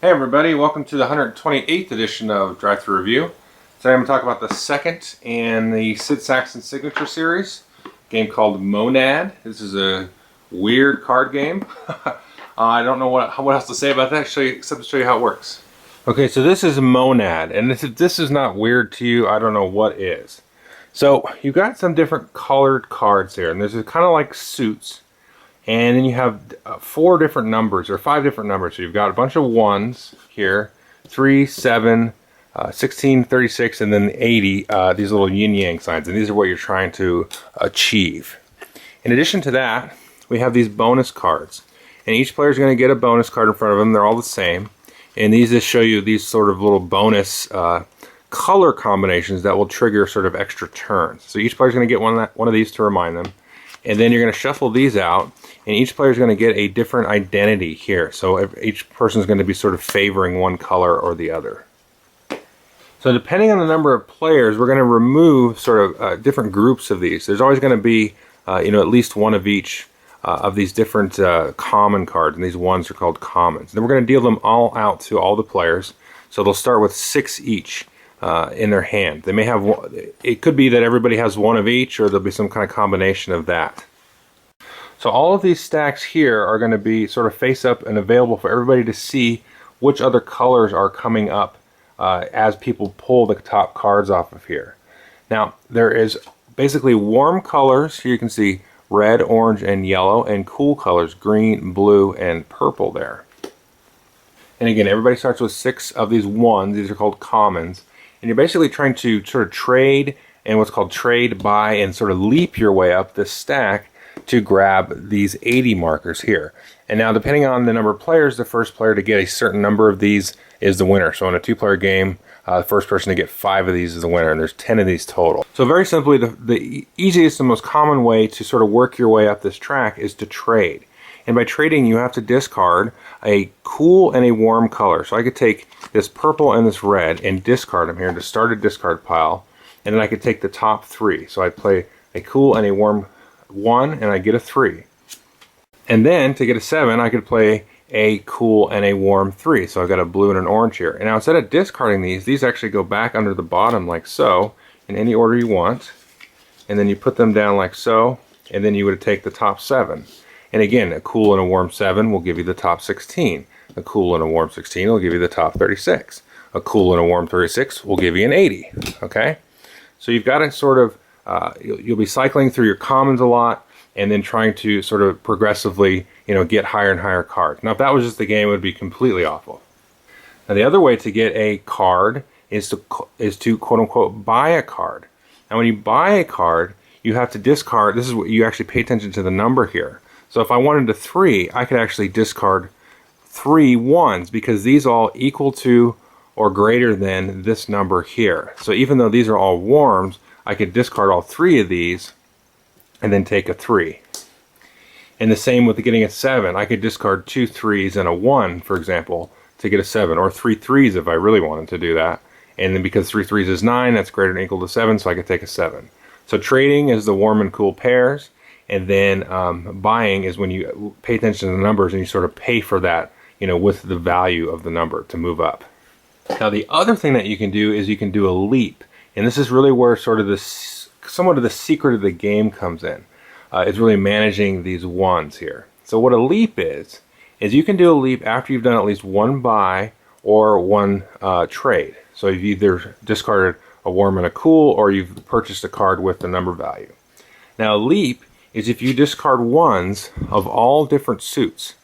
Hey everybody, welcome to the 128th edition of Drive-Thru Review. Today I'm going to talk about the second in the Sid Sackson Signature Series, a game called Monad. This is a weird card game. I don't know what else to say about that except to show you how it works. Okay, so this is Monad, and this is not weird to you, I don't know what is. So you've got some different colored cards here, and there's kind of like suits. And then you have 4 different numbers, or 5 different numbers. So you've got a bunch of 1s here, 3, 7, 16, 36, and then 80, these little yin-yang signs. And these are what you're trying to achieve. In addition to that, we have these bonus cards. And each player is going to get a bonus card in front of them. They're all the same. And these just show you these sort of little bonus color combinations that will trigger sort of extra turns. So each player is going to get one of these to remind them. And then you're going to shuffle these out, and each player is going to get a different identity here. So each person is going to be sort of favoring one color or the other. So depending on the number of players, we're going to remove sort of different groups of these. There's always going to be, at least one of each of these different common cards, and these ones are called commons. And then we're going to deal them all out to all the players. So they'll start with 6 each. In their hand. They may have it could be that everybody has 1 of each, or there'll be some kind of combination of that. So all of these stacks here are going to be sort of face up and available for everybody to see which other colors are coming up as people pull the top cards off of here. Now there is basically warm colors. Here you can see red, orange, and yellow, and cool colors, green, blue, and purple there. And again, everybody starts with 6 of these 1s. These are called commons. And you're basically trying to sort of trade and what's called trade, buy, and sort of leap your way up this stack to grab these 80 markers here. And now depending on the number of players, the first player to get a certain number of these is the winner. So in a 2-player game, the first person to get 5 of these is the winner, and there's 10 of these total. So very simply, the easiest and most common way to sort of work your way up this track is to trade. And by trading, you have to discard a cool and a warm color. So I could take this purple and this red and discard them here to start a discard pile. And then I could take the top 3. So I'd play a cool and a warm 1, and I get a 3. And then to get a 7, I could play a cool and a warm 3. So I've got a blue and an orange here. And now instead of discarding these actually go back under the bottom like so, in any order you want. And then you put them down like so, and then you would take the top 7. And again, a cool and a warm 7 will give you the top 16. A cool and a warm 16 will give you the top 36. A cool and a warm 36 will give you an 80. Okay? So you've got to sort of, you'll be cycling through your commons a lot, and then trying to sort of progressively, get higher and higher cards. Now if that was just the game, it would be completely awful. Now the other way to get a card is to quote unquote buy a card. Now when you buy a card, you have to discard, this is what you actually pay attention to the number here. So if I wanted a 3, I could actually discard 3 1s because these all equal to or greater than this number here. So even though these are all warms, I could discard all 3 of these and then take a 3. And the same with getting a 7. I could discard 2 3s and a 1, for example, to get a 7, or 3 3s if I really wanted to do that. And then because 3 3s is 9, that's greater than or equal to 7, so I could take a 7. So trading is the warm and cool pairs. And then buying is when you pay attention to the numbers and you sort of pay for that, with the value of the number to move up. Now the other thing that you can do is you can do a leap. And this is really where sort of somewhat of the secret of the game comes in. It's really managing these 1s here. So what a leap is you can do a leap after you've done at least 1 buy or 1 trade. So you've either discarded a warm and a cool, or you've purchased a card with the number value. Now a leap is if you discard 1s of all different suits.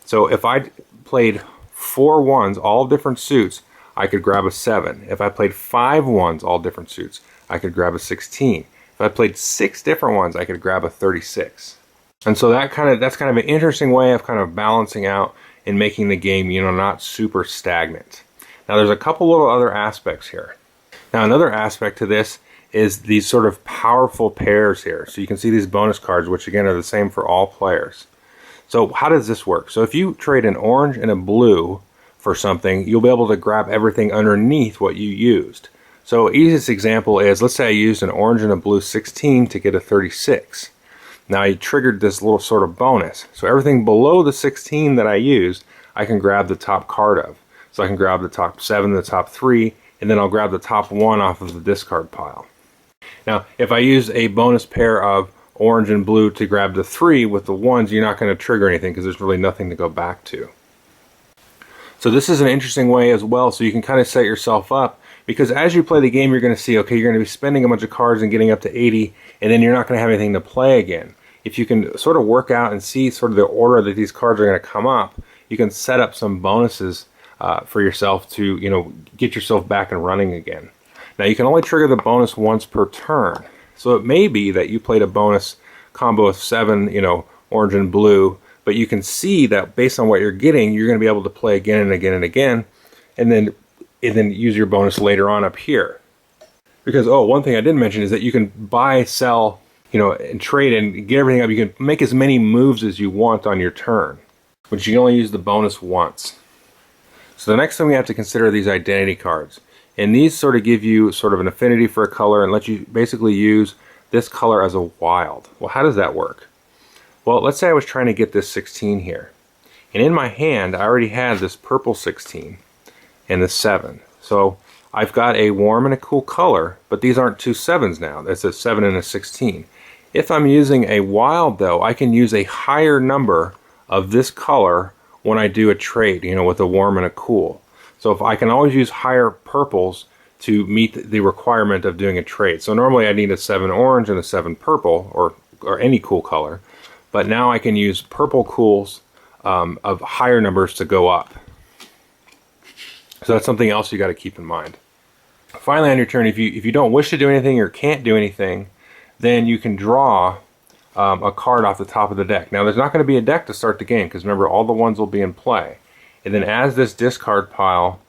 So if I played 4 1s, all different suits, I could grab a 7. If I played 5 1s, all different suits, I could grab a 16. If I played 6 different ones, I could grab a 36. And so that's kind of an interesting way of kind of balancing out and making the game, not super stagnant. Now there's a couple little other aspects here. Now another aspect to this is these sort of powerful pairs here. So you can see these bonus cards, which again are the same for all players. So how does this work? So if you trade an orange and a blue for something, you'll be able to grab everything underneath what you used. So easiest example is, let's say I used an orange and a blue 16 to get a 36. Now I triggered this little sort of bonus. So everything below the 16 that I used, I can grab the top card of. So I can grab the top 7, the top 3, and then I'll grab the top 1 off of the discard pile. Now, if I use a bonus pair of orange and blue to grab the 3 with the 1s, you're not going to trigger anything because there's really nothing to go back to. So this is an interesting way as well, so you can kind of set yourself up, because as you play the game, you're going to see, okay, you're going to be spending a bunch of cards and getting up to 80, and then you're not going to have anything to play again. If you can sort of work out and see sort of the order that these cards are going to come up, you can set up some bonuses for yourself to, you know, get yourself back and running again. Now, you can only trigger the bonus once per turn. So it may be that you played a bonus combo of 7, you know, orange and blue, but you can see that based on what you're getting, you're going to be able to play again and again and again, and then use your bonus later on up here. Because, oh, one thing I didn't mention is that you can buy, sell, you know, and trade and get everything up. You can make as many moves as you want on your turn, but you can only use the bonus once. So the next thing we have to consider are these identity cards. And these sort of give you sort of an affinity for a color and let you basically use this color as a wild. Well, how does that work? Well, let's say I was trying to get this 16 here. And in my hand, I already had this purple 16 and the 7. So I've got a warm and a cool color, but these aren't two 7s now. That's a 7 and a 16. If I'm using a wild, though, I can use a higher number of this color when I do a trade, you know, with a warm and a cool. So if I can always use higher purples to meet the requirement of doing a trade. So normally I need a 7 orange and a 7 purple, or any cool color. But now I can use purple cools of higher numbers to go up. So that's something else you got to keep in mind. Finally, on your turn, if you don't wish to do anything or can't do anything, then you can draw a card off the top of the deck. Now, there's not going to be a deck to start the game, because remember, all the ones will be in play. And then as this discard pile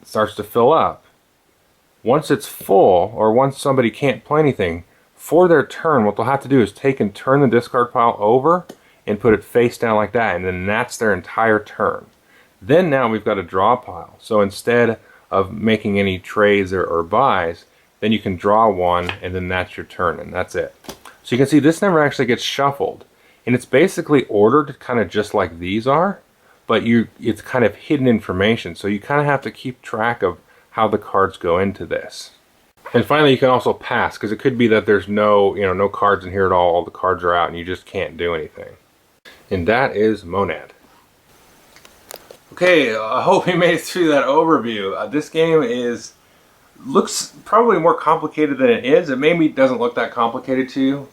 starts to fill up, once it's full, or once somebody can't play anything, for their turn, what they'll have to do is take and turn the discard pile over and put it face down like that, and then that's their entire turn. Then now we've got a draw pile. So instead of making any trades or buys, then you can draw one, and then that's your turn, and that's it. So you can see this never actually gets shuffled. And it's basically ordered kind of just like these are, but it's kind of hidden information. So you kind of have to keep track of how the cards go into this. And finally, you can also pass, because it could be that there's no cards in here at all the cards are out and you just can't do anything. And that is Monad. Okay, I hope you made it through that overview. This game looks probably more complicated than it is. It maybe doesn't look that complicated to you.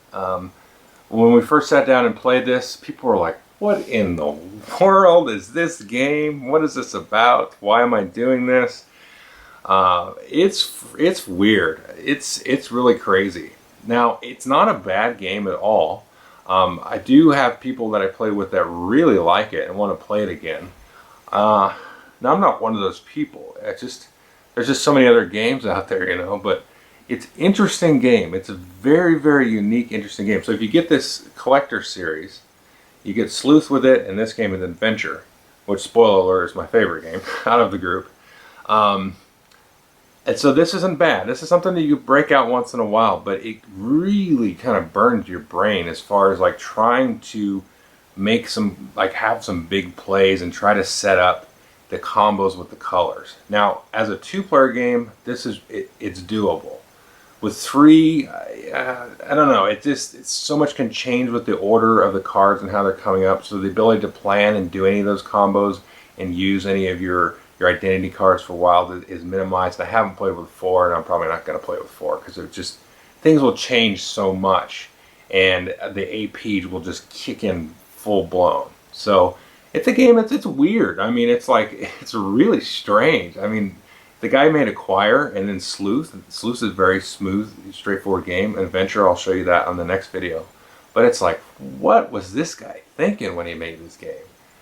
When we first sat down and played this, people were like, what in the world is this game? What is this about? Why am I doing this? It's weird. It's really crazy. Now, it's not a bad game at all. I do have people that I play with that really like it and want to play it again. Now, I'm not one of those people. There's just so many other games out there, you know, but it's an interesting game. It's a very, very unique, interesting game. So if you get this collector series, you get Sleuth with it, and this game is Adventure, which, spoiler alert, is my favorite game out of the group. And so this isn't bad. This is something that you break out once in a while, but it really kind of burns your brain as far as like trying to make some, like have some big plays and try to set up the combos with the colors. Now, as a 2-player game, it's doable. With 3, I don't know. It's so much can change with the order of the cards and how they're coming up. So the ability to plan and do any of those combos and use any of your identity cards for Wild is minimized. I haven't played with 4, and I'm probably not going to play with 4 because it just things will change so much, and the AP will just kick in full blown. So it's a game it's weird. I mean, it's really strange. I mean, the guy made Acquire and then Sleuth. Sleuth is a very smooth, straightforward game. Adventure, I'll show you that on the next video. But it's like, what was this guy thinking when he made this game?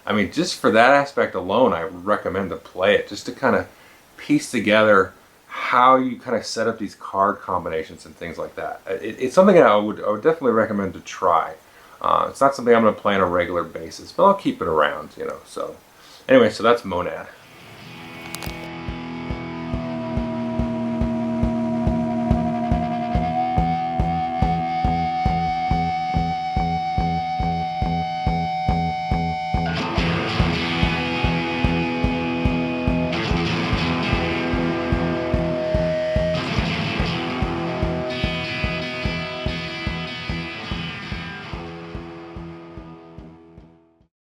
I mean, just for that aspect alone, I would recommend to play it, just to kind of piece together how you kind of set up these card combinations and things like that. It's something I would definitely recommend to try. It's not something I'm going to play on a regular basis, but I'll keep it around, you know. So anyway, so that's Monad.